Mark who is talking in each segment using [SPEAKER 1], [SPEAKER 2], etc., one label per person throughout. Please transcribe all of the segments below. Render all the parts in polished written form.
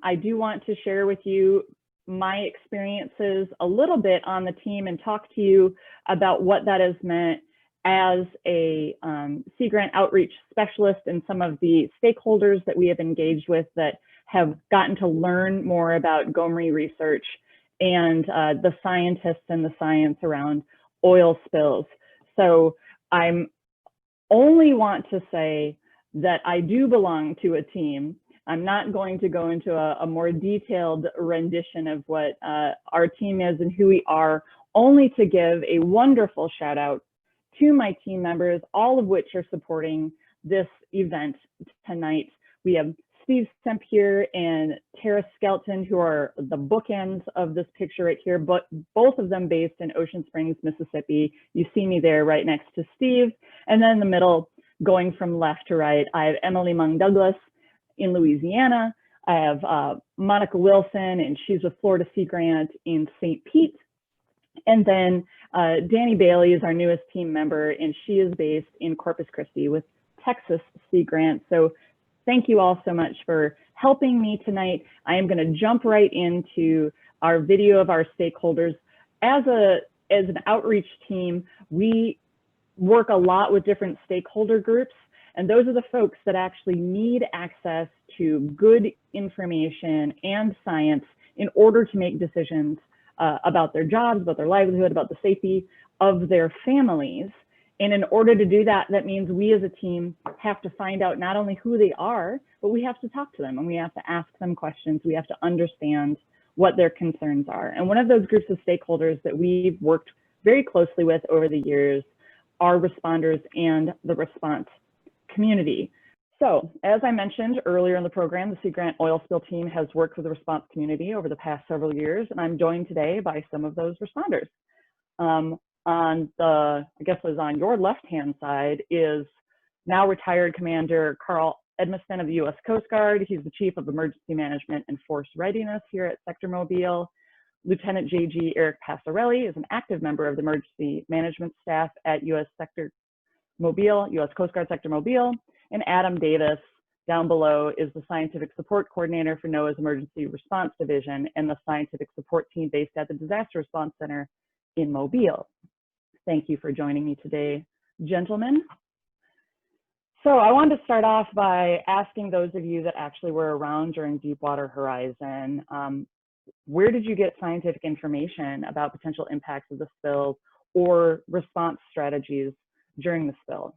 [SPEAKER 1] I do want to share with you my experiences a little bit on the team and talk to you about what that has meant as a Sea Grant outreach specialist and some of the stakeholders that we have engaged with that have gotten to learn more about GoMRI research and the scientists and the science around oil spills. So I'm only want to say that I do belong to a team. I'm not going to go into a more detailed rendition of what our team is and who we are, only to give a wonderful shout out to my team members, all of which are supporting this event tonight. We have Steve Semp here and Tara Skelton, who are the bookends of this picture right here, but both of them based in Ocean Springs, Mississippi. You see me there right next to Steve. And then in the middle, going from left to right, I have Emily Mung Douglas in Louisiana. I have Monica Wilson, and she's with Florida Sea Grant in St. Pete. And then Danny Bailey is our newest team member, and she is based in Corpus Christi with Texas Sea Grant. So thank you all so much for helping me tonight. I am going to jump right into our video of our stakeholders. As an outreach team, we work a lot with different stakeholder groups, and those are the folks that actually need access to good information and science in order to make decisions about their jobs, about their livelihood, about the safety of their families. And in order to do that, that means we as a team have to find out not only who they are, but we have to talk to them and we have to ask them questions. We have to understand what their concerns are. And one of those groups of stakeholders that we've worked very closely with over the years are responders and the response community. So as I mentioned earlier in the program, the Sea Grant oil spill team has worked with the response community over the past several years, and I'm joined today by some of those responders. On the, I guess was on your left-hand side, is now retired Commander Carl Edmiston of the U.S. Coast Guard. He's the Chief of Emergency Management and Force Readiness here at Sector Mobile. Lieutenant JG Eric Passarelli is an active member of the emergency management staff at U.S. Sector Mobile, U.S. Coast Guard Sector Mobile. And Adam Davis down below is the Scientific Support Coordinator for NOAA's Emergency Response Division and the Scientific Support Team based at the Disaster Response Center in Mobile. Thank you for joining me today, gentlemen. So I wanted to start off by asking those of you that actually were around during Deepwater Horizon, where did you get scientific information about potential impacts of the spill or response strategies during the spill?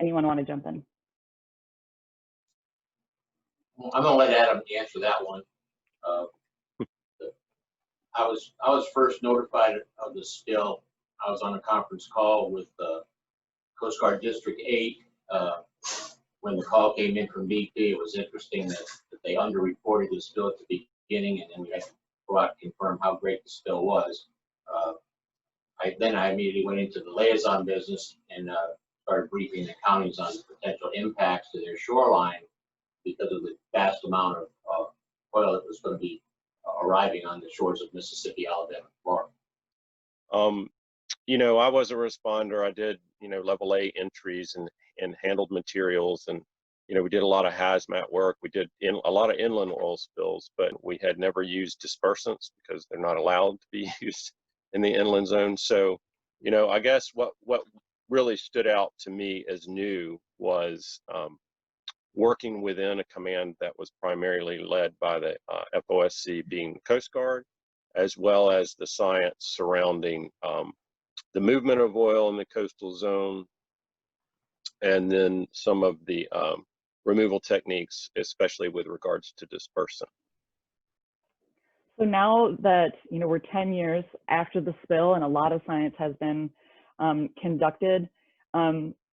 [SPEAKER 1] Anyone want to jump in?
[SPEAKER 2] Well, I'm going to let Adam answer that one. I was first notified of the spill. I was on a conference call with Coast Guard District 8 when the call came in from BP. It was interesting that they underreported the spill at the beginning, and then we had to go out and confirm how great the spill was. Then I immediately went into the liaison business and started briefing the counties on the potential impacts to their shoreline because of the vast amount of oil that was going to be arriving on the shores of Mississippi, Alabama, Florida.
[SPEAKER 3] You know, I was a responder. I did, level A entries and handled materials, and we did a lot of hazmat work. We did a lot of inland oil spills, but we had never used dispersants because they're not allowed to be used in the inland zone. So, I guess what really stood out to me as new was working within a command that was primarily led by the FOSC, being the Coast Guard, as well as the science surrounding the movement of oil in the coastal zone, and then some of the removal techniques, especially with regards to dispersant.
[SPEAKER 1] So now that we're 10 years after the spill and a lot of science has been conducted,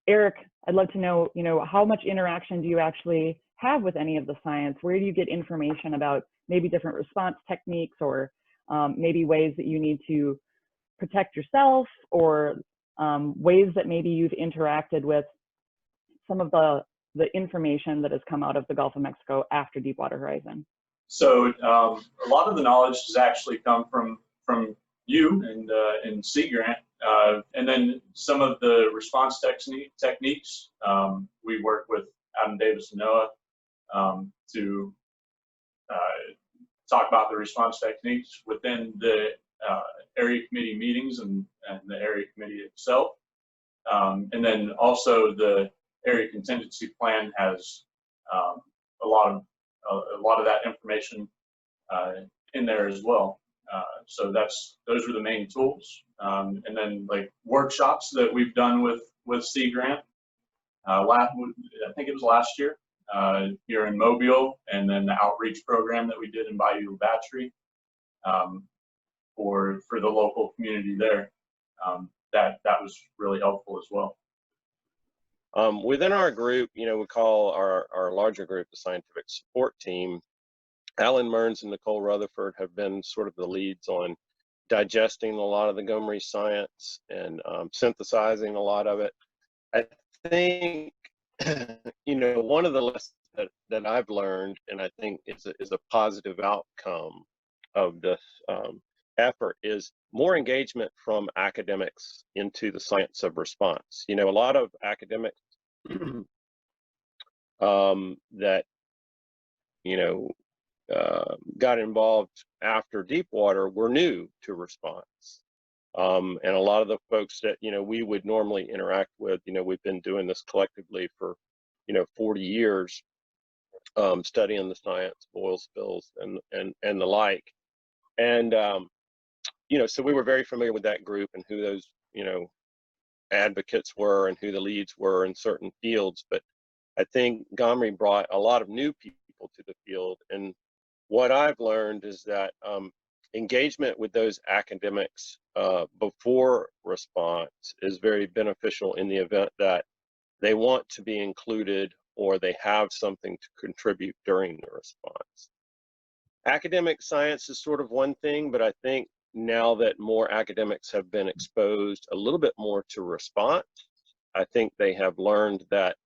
[SPEAKER 1] Eric, I'd love to know, how much interaction do you actually have with any of the science? Where do you get information about maybe different response techniques, or maybe ways that you need to protect yourself, or ways that maybe you've interacted with some of the information that has come out of the Gulf of Mexico after Deepwater Horizon?
[SPEAKER 4] So a lot of the knowledge has actually come from you and Sea Grant, and then some of the response techniques. We work with Adam Davis and NOAA to talk about the response techniques within the area committee meetings and the area committee itself. And then also the area contingency plan has a lot of that information in there as well. So those are the main tools. And then like workshops that we've done with Sea Grant. I think it was last year here in Mobile, and then the outreach program that we did in Bayou Battery for the local community there. That was really helpful as well.
[SPEAKER 3] Within our group, we call our larger group the scientific support team. Alan Mearns and Nicole Rutherford have been sort of the leads on digesting a lot of the GoMRI science and synthesizing a lot of it. I think, one of the lessons that I've learned, and I think is a positive outcome of this effort, is more engagement from academics into the science of response. A lot of academics that got involved after Deepwater were new to response. And a lot of the folks that, we would normally interact with, we've been doing this collectively for, 40 years, studying the science of oil spills and the like. And, so we were very familiar with that group and who those, advocates were and who the leads were in certain fields. But I think GoMRI brought a lot of new people to the field. And what I've learned is that engagement with those academics before response is very beneficial in the event that they want to be included or they have something to contribute during the response. Academic science is sort of one thing, but I think now that more academics have been exposed a little bit more to response, I think they have learned that,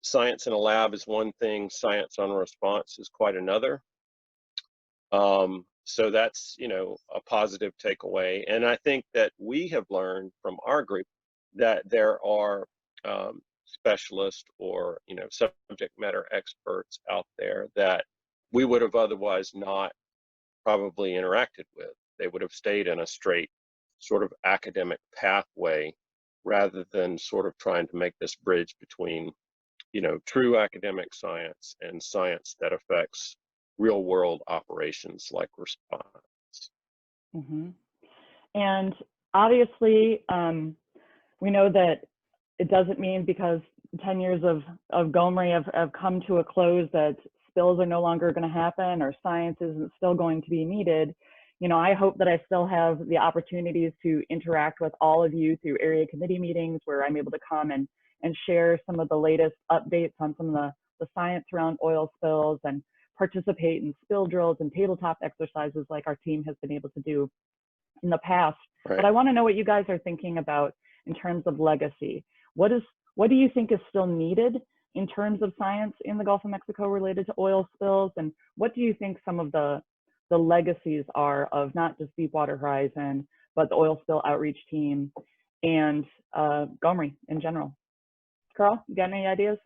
[SPEAKER 3] science in a lab is one thing, science on response is quite another. So that's, a positive takeaway. And I think that we have learned from our group that there are specialists or, subject matter experts out there that we would have otherwise not probably interacted with. They would have stayed in a straight sort of academic pathway rather than sort of trying to make this bridge between, true academic science and science that affects real world operations like response.
[SPEAKER 1] Mm-hmm. And obviously, we know that it doesn't mean because 10 years of GoMRI have come to a close that spills are no longer going to happen or science isn't still going to be needed. I hope that I still have the opportunities to interact with all of you through area committee meetings where I'm able to come and share some of the latest updates on some of the science around oil spills and participate in spill drills and tabletop exercises like our team has been able to do in the past.
[SPEAKER 3] Right.
[SPEAKER 1] But I want to know what you guys are thinking about in terms of legacy. What do you think is still needed in terms of science in the Gulf of Mexico related to oil spills? And what do you think some of the legacies are of not just Deepwater Horizon, but the oil spill outreach team and GoMRI in general? Carl, you got any ideas?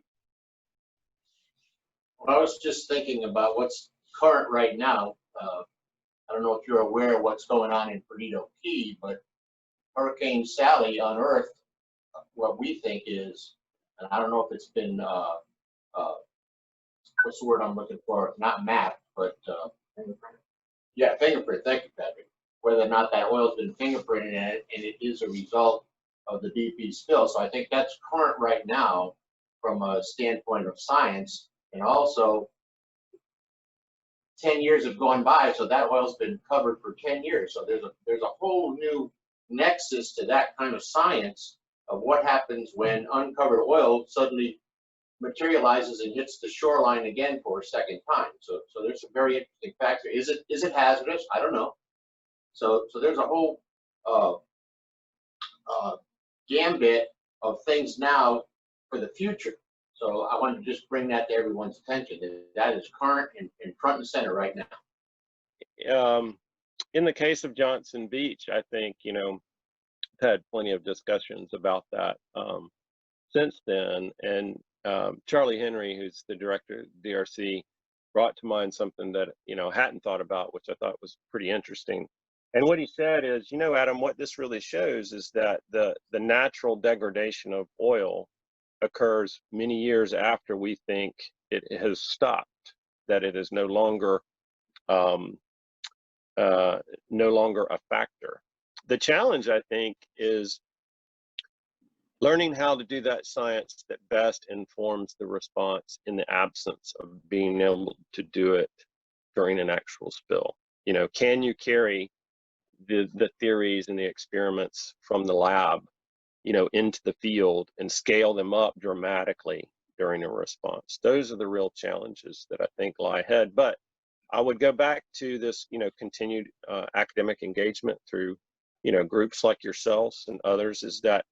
[SPEAKER 2] Well, I was just thinking about what's current right now. I don't know if you're aware of what's going on in Perdido Key, but Hurricane Sally unearthed what we think is, and I don't know if it's been, what's the word I'm looking for? Not mapped, but yeah, fingerprint. Thank you, Patrick. Whether or not that oil's been fingerprinted in it, and it is a result of the BP spill. So I think that's current right now from a standpoint of science, and also 10 years have gone by, so that oil's been covered for 10 years. So there's a whole new nexus to that kind of science of what happens when uncovered oil suddenly materializes and hits the shoreline again for a second time. So there's a very interesting factor. Is it hazardous? I don't know. So there's a whole gambit of things now for the future. So I wanted to just bring that to everyone's attention. That is current and front and center right now.
[SPEAKER 3] In the case of Johnson Beach, I think, I've had plenty of discussions about that since then. And Charlie Henry, who's the director of DRC, brought to mind something that, you know, I hadn't thought about, which I thought was pretty interesting. And what he said is, you know, Adam, what this really shows is that the natural degradation of oil occurs many years after we think it has stopped, that it is no longer a factor. The challenge, I think, is learning how to do that science that best informs the response in the absence of being able to do it during an actual spill. You know, can you carry the theories and the experiments from the lab, you know, into the field and scale them up dramatically during a response? Those are the real challenges that I think lie ahead. But I would go back to this, you know, continued academic engagement through, you know, groups like yourselves and others, is that,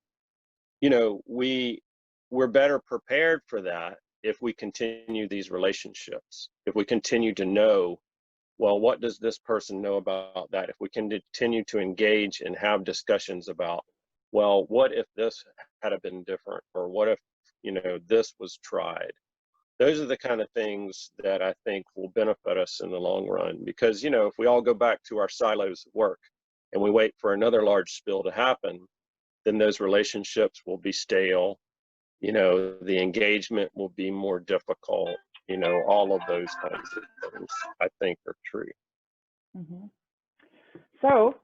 [SPEAKER 3] you know, we're better prepared for that if we continue these relationships, if we continue to know, well, what does this person know about that? If we can continue to engage and have discussions about, well, what if this had been different, or what if, you know, this was tried? Those are the kind of things that I think will benefit us in the long run, because, you know, if we all go back to our silos of work and we wait for another large spill to happen, then those relationships will be stale. You know, the engagement will be more difficult. You know, all of those kinds of things I think are true.
[SPEAKER 1] Mm-hmm. So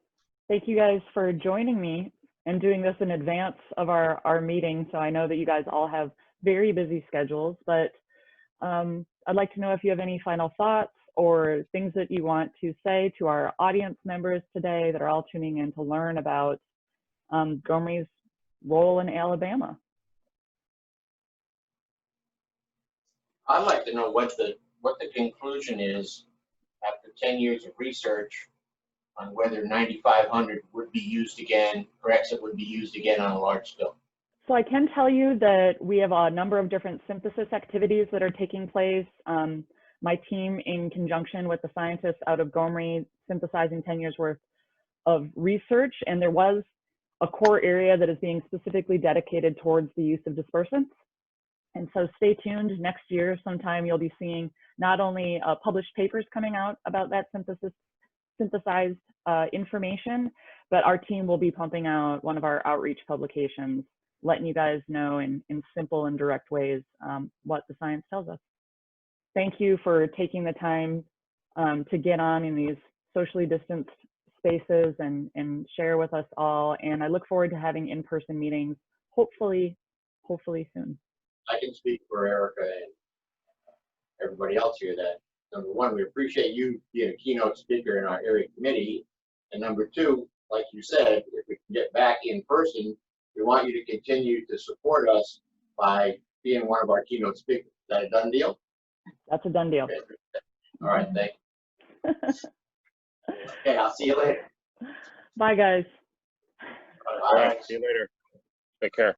[SPEAKER 1] thank you guys for joining me and doing this in advance of our meeting. So I know that you guys all have very busy schedules, but I'd like to know if you have any final thoughts or things that you want to say to our audience members today that are all tuning in to learn about GoMRI's role in Alabama.
[SPEAKER 2] I'd like to know what the conclusion is after 10 years of research on whether 9500 would be used again, or exit would be used again on a large spill.
[SPEAKER 1] So I can tell you that we have a number of different synthesis activities that are taking place. My team, in conjunction with the scientists out of GoMRI, synthesizing 10 years worth of research, and there was a core area that is being specifically dedicated towards the use of dispersants. And so stay tuned. Next year sometime you'll be seeing not only published papers coming out about that synthesized information, but our team will be pumping out one of our outreach publications, letting you guys know in simple and direct ways what the science tells us. Thank you for taking the time to get on in these socially distanced spaces and share with us all. And I look forward to having in-person meetings, hopefully soon.
[SPEAKER 2] I can speak for Erica and everybody else here that, number one, we appreciate you being a keynote speaker in our area committee. And number two, like you said, if we can get back in person, we want you to continue to support us by being one of our keynote speakers. Is that a done deal?
[SPEAKER 1] That's a done deal.
[SPEAKER 2] Okay. All right, thank you. Okay, I'll see you later.
[SPEAKER 1] Bye, guys.
[SPEAKER 3] All right, see you later. Take care.